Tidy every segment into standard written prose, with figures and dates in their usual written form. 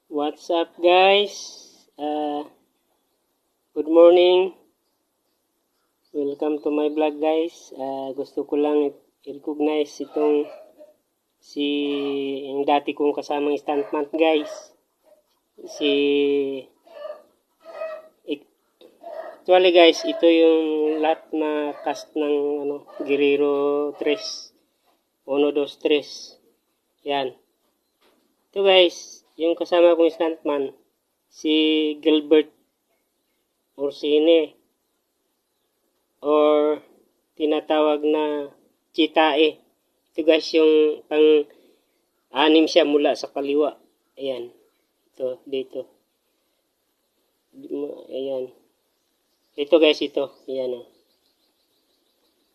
What's up guys? Good morning. Welcome to my vlog guys. Gusto ko lang i-recognize itong yung dati kong kasamang stuntman guys. Actually guys, ito yung lahat na cast ng Guerrero 3. 1, 2, 3. Yan. Ito guys, yung kasama kong stuntman, si Gilbert Orsini or tinatawag na Chitae. Ito guys yung pang-anim siya mula sa kaliwa. Ayan. Ito, dito. Ayan. Ito guys, ito. Ayan o.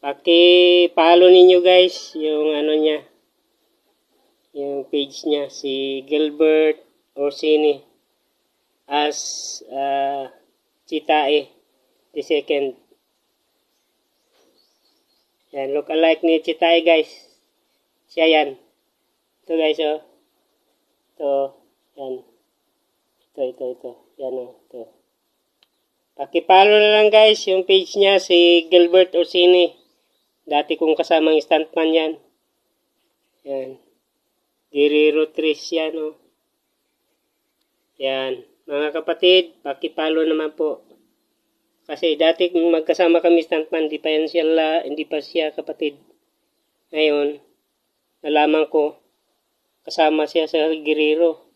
Paki-follow ninyo guys yung niya. Yung page niya, si Gilbert Orsini as Chitae the second. Yan, look alike ni Chitae guys. Siya yan. Ito guys oh. Ito, yan. Ito. Yan oh, ito. Pakipalo na lang guys yung page niya, si Gilbert Orsini. Dati kong kasamang stuntman yan. Yan. Guerrero 3 yan oh. Yan. Mga kapatid, pakipalo naman po. Kasi dati kung magkasama kami stuntman, hindi pa siya kapatid. Ngayon, nalaman ko, kasama siya sa Guerrero.